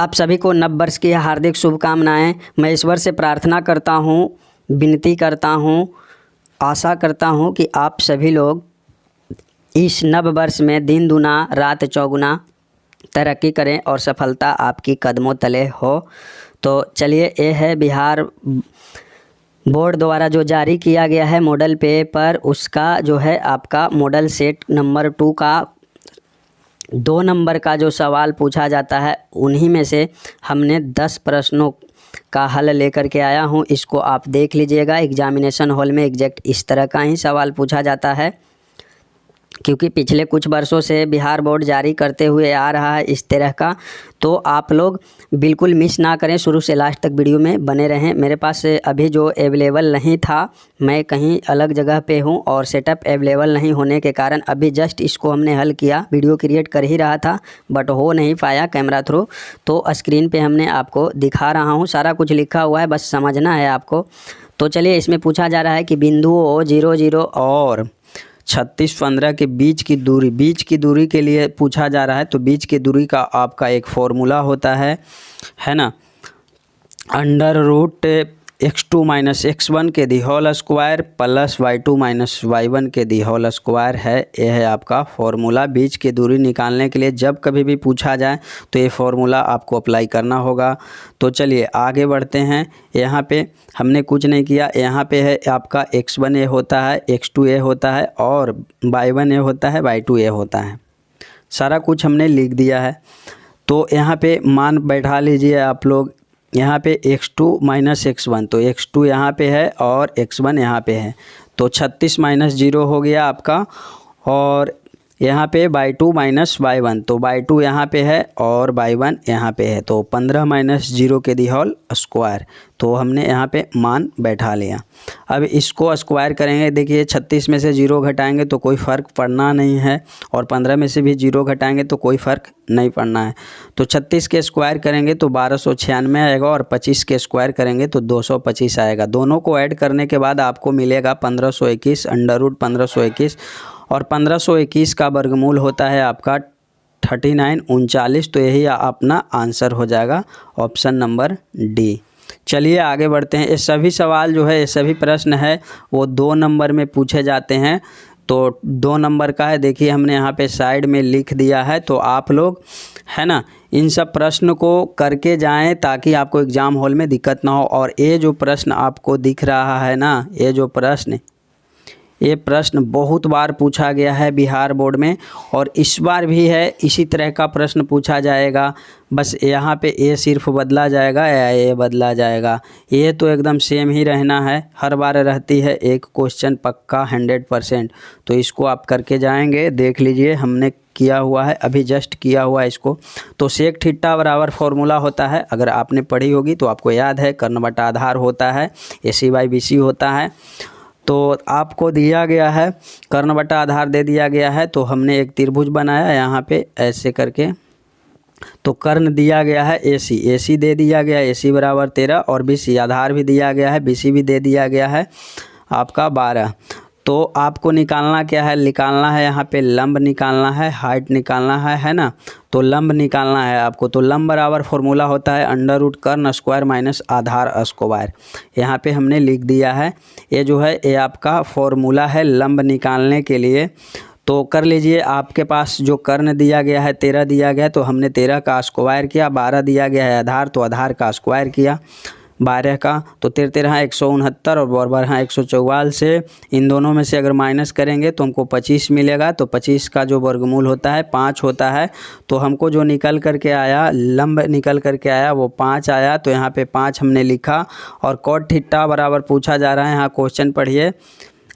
आप सभी को नव वर्ष की हार्दिक शुभकामनाएं। मैं ईश्वर से प्रार्थना करता हूं, विनती करता हूं, आशा करता हूं कि आप सभी लोग इस नव वर्ष में दिन दुना रात चौगुना तरक्की करें और सफलता आपकी कदमों तले हो। तो चलिए, ये है बिहार बोर्ड द्वारा जो जारी किया गया है मॉडल पेपर, उसका जो है आपका मॉडल सेट नंबर 2 का 2 नंबर का जो सवाल पूछा जाता है, उन्हीं में से हमने 10 प्रश्नों का हल लेकर के आया हूं। इसको आप देख लीजिएगा। एग्जामिनेशन हॉल में एग्जैक्ट इस तरह का ही सवाल पूछा जाता है, क्योंकि पिछले कुछ वर्षों से बिहार बोर्ड जारी करते हुए आ रहा है इस तरह का। तो आप लोग बिल्कुल मिस ना करें, शुरू से लास्ट तक वीडियो में बने रहें। मेरे पास अभी जो अवेलेबल नहीं था, मैं कहीं अलग जगह पे हूं और सेटअप अवेलेबल नहीं होने के कारण अभी जस्ट इसको हमने हल किया। वीडियो क्रिएट कर ही रहा था बट हो नहीं पाया कैमरा थ्रू, तो स्क्रीन पे हमने आपको दिखा रहा हूँ। सारा कुछ लिखा हुआ है, बस समझना है आपको। तो चलिए, इसमें पूछा जा रहा है कि बिंदुओं 0, 0 और 36, 15 के बीच की दूरी के लिए पूछा जा रहा है। तो बीच की दूरी का आपका एक फॉर्मूला होता है ना, √x2 - x1 के the whole square plus y2 - y1 के दी होल स्क्वायर है। यह है आपका फॉर्मूला। बीच की दूरी निकालने के लिए जब कभी भी पूछा जाए तो ये फॉर्मूला आपको अप्लाई करना होगा। तो चलिए आगे बढ़ते हैं। यहाँ पे हमने कुछ नहीं किया। यहाँ पे है आपका x1 ये होता है, x2 ये होता है और y1 ये होता है, y2 ये होता है। सारा कुछ हमने लिख दिया है। तो यहाँ पे मान बैठा लीजिए आप लोग। यहाँ पे x2 - x1, तो x2 यहाँ पे है और x1 यहाँ पे है। तो 36 - 0 हो गया आपका, और यहाँ पे y2 - y1, तो y2 यहाँ पे है और y1 यहाँ पे है। तो 15 - 0 के दी होल स्क्वायर, तो हमने यहाँ पे मान बैठा लिया। अब इसको स्क्वायर करेंगे। देखिए, 36 में से 0 घटाएंगे तो कोई फ़र्क पड़ना नहीं है, और 15 में से भी 0 घटाएंगे तो कोई फ़र्क नहीं पड़ना है। तो 36 के स्क्वायर करेंगे तो 1296 आएगा, और 25 के स्क्वायर करेंगे तो 225 आएगा। दोनों को ऐड करने के बाद आपको मिलेगा 1521 √1521, और 1521 का वर्गमूल होता है आपका 3939। तो यही अपना आंसर हो जाएगा, ऑप्शन नंबर डी। चलिए आगे बढ़ते हैं। ये सभी सवाल जो है, ये सभी प्रश्न है वो 2 नंबर में पूछे जाते हैं। तो 2 नंबर का है, देखिए हमने यहाँ पे साइड में लिख दिया है। तो आप लोग है ना, इन सब प्रश्न को करके जाएं ताकि आपको एग्ज़ाम हॉल में दिक्कत ना हो। और ये जो प्रश्न आपको दिख रहा है ना, ये प्रश्न बहुत बार पूछा गया है बिहार बोर्ड में, और इस बार भी है इसी तरह का प्रश्न पूछा जाएगा। बस यहाँ पे ये सिर्फ बदला जाएगा या ये बदला जाएगा, ये तो एकदम सेम ही रहना है। हर बार रहती है एक क्वेश्चन पक्का 100%। तो इसको आप करके जाएंगे, देख लीजिए हमने किया हुआ है, अभी जस्ट किया हुआ है इसको। तो सेक थीटा बराबर फॉर्मूला होता है, अगर आपने पढ़ी होगी तो आपको याद है, कर्ण बटा आधार होता है, AC/BC होता है। तो आपको दिया गया है कर्ण बटा आधार दे दिया गया है, तो हमने एक त्रिभुज बनाया यहाँ पे ऐसे करके। तो कर्ण दिया गया है AC दे दिया गया है, AC बराबर 13, और BC आधार भी दिया गया है, BC भी दे दिया गया है आपका 12। तो आपको निकालना क्या है, निकालना है यहाँ पे लंब निकालना है, हाइट निकालना है ना। तो लंब निकालना है आपको। तो लंब बराबर फॉर्मूला होता है √ कर्ण स्क्वायर - आधार स्क्वायर। यहाँ पे हमने लिख दिया है। ये जो है ये आपका फॉर्मूला है लंब निकालने के लिए। तो कर लीजिए। आपके पास जो कर्ण दिया गया है 13 दिया गया है, तो हमने 13 का स्क्वायर किया। 12 दिया गया है आधार, तो आधार का स्क्वायर किया 12 का। तो 13 169 और 12 144 से इन दोनों में से अगर माइनस करेंगे तो हमको 25 मिलेगा। तो 25 का जो वर्गमूल होता है 5 होता है। तो हमको जो निकल करके आया, लंब निकल करके आया, वो 5 आया। तो यहाँ पे 5 हमने लिखा। और कॉट थीटा बराबर पूछा जा रहा है, यहाँ क्वेश्चन पढ़िए।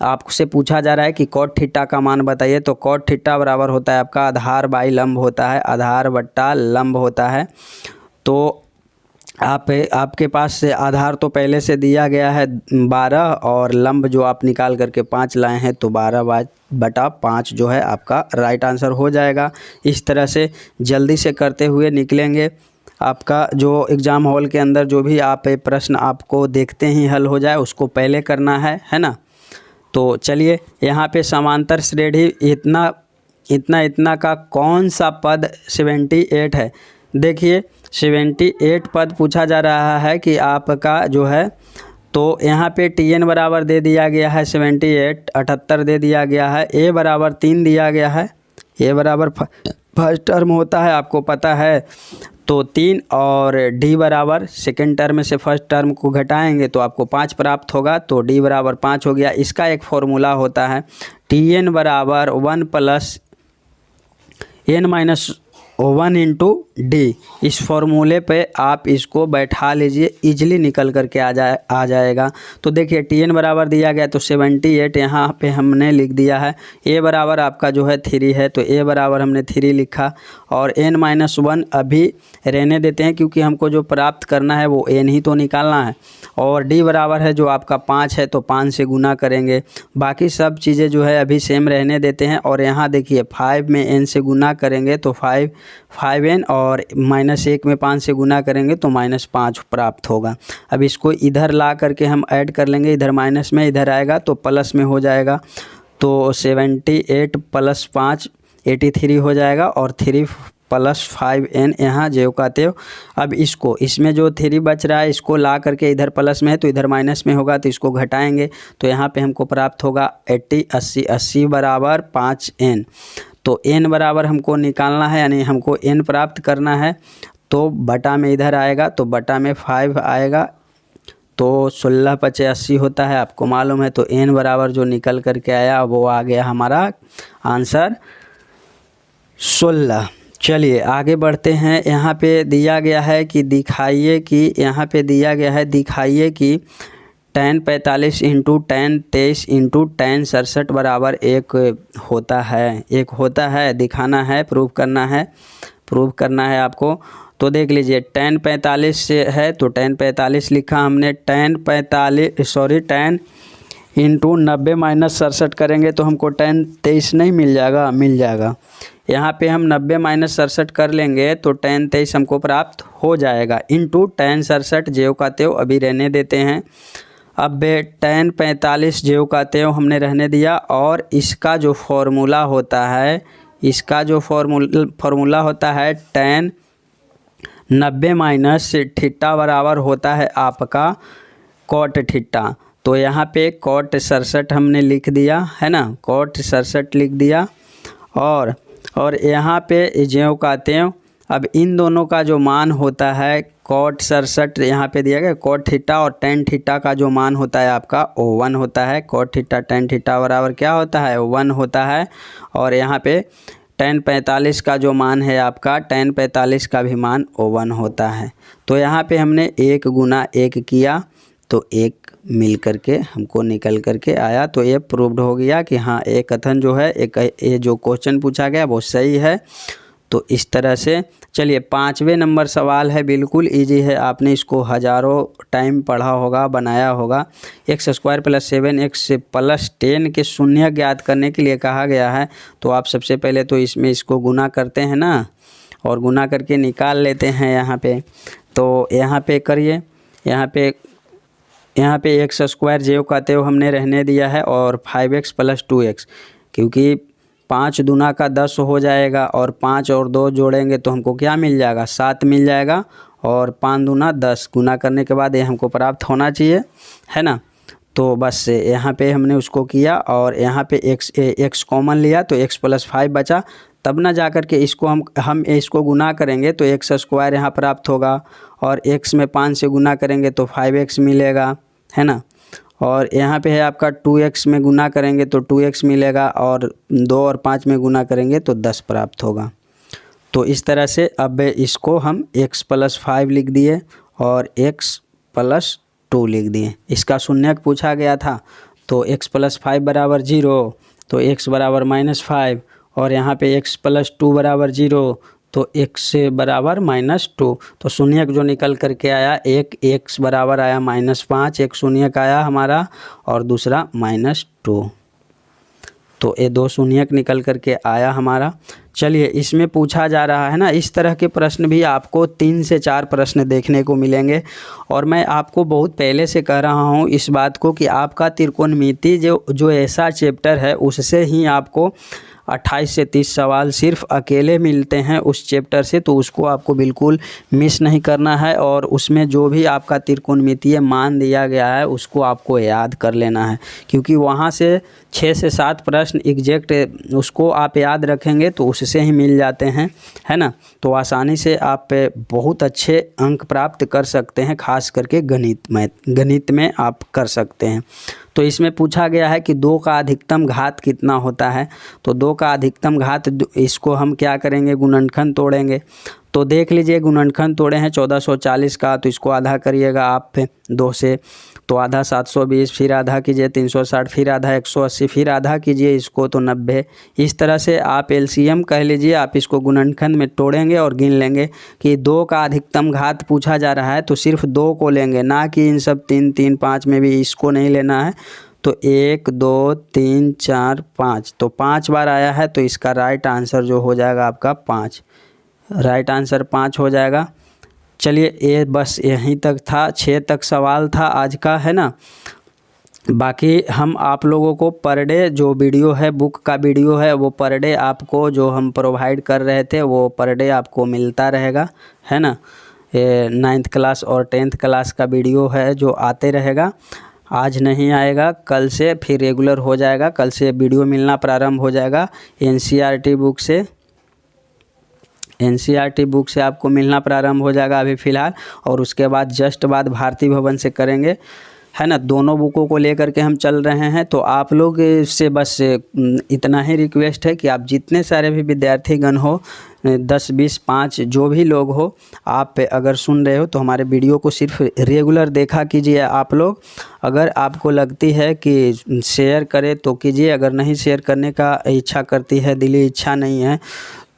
आपसे पूछा जा रहा है कि कॉट थीटा का मान बताइए। तो कॉट थीटा बराबर होता है आपका आधार बाई लंब होता है, आधार बट्टा लंब होता है। तो आपके पास से आधार तो पहले से दिया गया है 12, और लंब जो आप निकाल करके 5 लाए हैं, तो 12/5 जो है आपका राइट आंसर हो जाएगा। इस तरह से जल्दी से करते हुए निकलेंगे। आपका जो एग्ज़ाम हॉल के अंदर जो भी आप प्रश्न आपको देखते ही हल हो जाए, उसको पहले करना है ना। तो चलिए, यहाँ पे समांतर श्रेणी इतना का कौन सा पद 78 है। देखिए, 78 पद पूछा जा रहा है कि आपका जो है, तो यहाँ पे Tn बराबर दे दिया गया है 78, 78 दे दिया गया है, A बराबर 3 दिया गया है, A बराबर फर्स्ट टर्म होता है आपको पता है, तो 3 और D बराबर सेकेंड टर्म से फर्स्ट टर्म को घटाएंगे तो आपको 5 प्राप्त होगा, तो D बराबर 5 हो गया। इसका एक फॉर्मूला होता है Tn बराबर 1 plus n minus 1 into D. इस फॉर्मूले पे आप इसको बैठा लीजिए, इजीली निकल करके आ जाएगा। तो देखिए Tn बराबर दिया गया तो 78 यहाँ पे हमने लिख दिया है। A बराबर आपका जो है 3 है, तो A बराबर हमने 3 लिखा, और n-1 अभी रहने देते हैं क्योंकि हमको जो प्राप्त करना है वो n ही तो निकालना है। और D बराबर है जो आपका 5 है, तो 5 से गुना करेंगे। बाकी सब चीज़ें जो है अभी सेम रहने देते हैं। और यहाँ देखिए 5 में n से गुना करेंगे तो 5n, और -1 में 5 से गुना करेंगे तो -5 प्राप्त होगा। अब इसको इधर ला करके हम ऐड कर लेंगे, इधर माइनस में इधर आएगा तो प्लस में हो जाएगा। तो 78 प्लस 5 83 हो जाएगा, और 3 प्लस 5n यहाँ ज्यों का त्यों। अब इसको, इसमें जो 3 बच रहा है इसको ला करके इधर प्लस में है तो इधर माइनस में होगा, तो इसको घटाएंगे तो यहाँ पे हमको प्राप्त होगा 80 80 बराबर 5n। तो n बराबर हमको निकालना है, यानी हमको n प्राप्त करना है, तो बटा में इधर आएगा तो बटा में 5 आएगा, तो 16 × 80 होता है, आपको मालूम है। तो n बराबर जो निकल करके आया वो आ गया हमारा आंसर 16। चलिए आगे बढ़ते हैं। यहाँ पे दिया गया है कि दिखाइए कि, यहाँ पे दिया गया है दिखाइए कि tan 45 into tan 23 into tan 67 बराबर एक होता है, दिखाना है, प्रूव करना है आपको। तो देख लीजिए tan 45 से है तो tan 45 लिखा हमने, tan इंटू 90 माइनस 67 करेंगे तो हमको tan 23 नहीं मिल जाएगा। यहाँ पे हम 90 माइनस 67 कर लेंगे तो tan 23 हमको प्राप्त हो जाएगा, इंटू tan 67 ज्यों का त्यों अभी रहने देते हैं। अब tan 45 ज्यों का त्यों हमने रहने दिया, और इसका जो फॉर्मूला होता है tan 90 माइनस थीटा बराबर होता है आपका cot थीटा। तो यहाँ पे cot 67 हमने लिख दिया है ना, cot 67 लिख दिया, और यहाँ पे ज्यों का त्यों। अब इन दोनों का जो मान होता है cot 67 यहाँ पे दिया गया, cot थीटा और tan थीटा का जो मान होता है आपका वो 1 होता है। cot थीटा tan थीटा बराबर क्या होता है, 1 होता है। और यहाँ पे tan 45 का जो मान है आपका, tan 45 का भी मान 1 होता है। तो यहाँ पे हमने 1 गुना 1 किया तो 1 मिल करके हमको निकल करके आया। तो ये प्रूव्ड हो गया कि हाँ एक कथन जो है, ये जो क्वेश्चन पूछा गया वो सही है। तो इस तरह से चलिए 5वें नंबर सवाल है, बिल्कुल इजी है, आपने इसको हज़ारों टाइम पढ़ा होगा, बनाया होगा। x² + 7x + 10 के शून्य ज्ञात करने के लिए कहा गया है। तो आप सबसे पहले तो इसको गुना करते हैं ना, और गुना करके निकाल लेते हैं यहाँ पे। तो यहाँ पे करिए, यहाँ पे x² ज्यों का त्यों हमने रहने दिया है, और 5x + 2x, क्योंकि 5 दूना का 10 हो जाएगा, और 5 और 2 जोड़ेंगे तो हमको क्या मिल जाएगा, 7 मिल जाएगा, और 5 दूना 10 गुना करने के बाद ये हमको प्राप्त होना चाहिए, है ना। तो बस यहाँ पे हमने उसको किया, और यहाँ पे x कॉमन लिया तो x + 5 बचा, तब ना जा कर के इसको हम इसको गुना करेंगे तो x² यहाँ प्राप्त होगा, और x में 5 से गुना करेंगे तो 5x मिलेगा, है ना। और यहाँ पे है आपका 2x में गुना करेंगे तो 2x मिलेगा, और 2 और 5 में गुना करेंगे तो 10 प्राप्त होगा। तो इस तरह से अब इसको हम x + 5 लिख दिए और x + 2 लिख दिए। इसका शून्यक पूछा गया था, तो x + 5 बराबर 0, तो x बराबर -5, और यहाँ पे x + 2 बराबर 0, तो x बराबर -2। तो शून्यक जो निकल करके आया, एक x बराबर आया -5, एक शून्यक आया हमारा, और दूसरा -2। तो ये 2 शून्यक निकल करके आया हमारा। चलिए इसमें पूछा जा रहा है ना, इस तरह के प्रश्न भी आपको 3 से 4 प्रश्न देखने को मिलेंगे। और मैं आपको बहुत पहले से कह रहा हूँ इस बात को कि आपका त्रिकोणमिति जो ऐसा चैप्टर है उससे ही आपको 28 से 30 सवाल सिर्फ अकेले मिलते हैं उस चैप्टर से, तो उसको आपको बिल्कुल मिस नहीं करना है। और उसमें जो भी आपका त्रिकोणमितीय मान दिया गया है उसको आपको याद कर लेना है, क्योंकि वहाँ से 6 से 7 प्रश्न एग्जैक्ट उसको आप याद रखेंगे तो उससे ही मिल जाते हैं, है ना। तो आसानी से आप बहुत अच्छे अंक प्राप्त कर सकते हैं, खास करके गणित में आप कर सकते हैं। तो इसमें पूछा गया है कि 2 का अधिकतम घात कितना होता है। तो 2 का अधिकतम घात, इसको हम क्या करेंगे, गुणनखंड तोड़ेंगे। तो देख लीजिए, गुणनखंड तोड़े हैं 1440 का, तो इसको आधा करिएगा आप 2 से, तो आधा 720, फिर आधा कीजिए 360, फिर आधा 180, फिर आधा कीजिए इसको तो 90। इस तरह से आप एलसीएम कह लीजिए, आप इसको गुणनखंड में तोड़ेंगे और गिन लेंगे कि 2 का अधिकतम घात पूछा जा रहा है तो सिर्फ 2 को लेंगे, ना कि इन सब 3, 3, 5 में भी इसको नहीं लेना है। तो 1, 2, 3, 4, 5, तो 5 बार आया है, तो इसका राइट आंसर जो हो जाएगा आपका 5, राइट आंसर 5 हो जाएगा। चलिए, ये बस यहीं तक था, 6 तक सवाल था आज का, है ना। बाकी हम आप लोगों को पर डे जो वीडियो है, बुक का वीडियो है, वो पर डे आपको जो हम प्रोवाइड कर रहे थे वो पर डे आपको मिलता रहेगा, है ना। 9th क्लास और 10th क्लास का वीडियो है जो आते रहेगा। आज नहीं आएगा, कल से फिर रेगुलर हो जाएगा, कल से वीडियो मिलना प्रारंभ हो जाएगा। एनसीईआरटी बुक से, एनसीईआरटी बुक से आपको मिलना प्रारंभ हो जाएगा अभी फ़िलहाल, और उसके बाद जस्ट बाद भारती भवन से करेंगे, है ना। दोनों बुकों को लेकर के हम चल रहे हैं। तो आप लोग से बस इतना ही रिक्वेस्ट है कि आप जितने सारे भी विद्यार्थीगण हो, 10, 20, 5 जो भी लोग हो, आप अगर सुन रहे हो तो हमारे वीडियो को सिर्फ रेगुलर देखा कीजिए। आप लोग अगर आपको लगती है कि शेयर करें तो कीजिए, अगर नहीं शेयर करने का इच्छा करती है, दिली इच्छा नहीं है,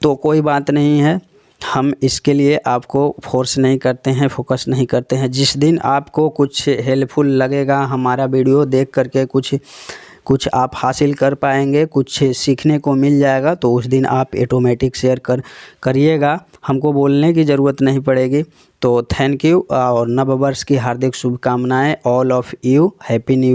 तो कोई बात नहीं है, हम इसके लिए आपको फोर्स नहीं करते हैं, फोकस नहीं करते हैं। जिस दिन आपको कुछ हेल्पफुल लगेगा, हमारा वीडियो देख करके कुछ आप हासिल कर पाएंगे, कुछ सीखने को मिल जाएगा, तो उस दिन आप ऑटोमेटिक शेयर करिएगा, हमको बोलने की ज़रूरत नहीं पड़ेगी। तो थैंक यू, और नव वर्ष की हार्दिक शुभकामनाएं, all of you, happy new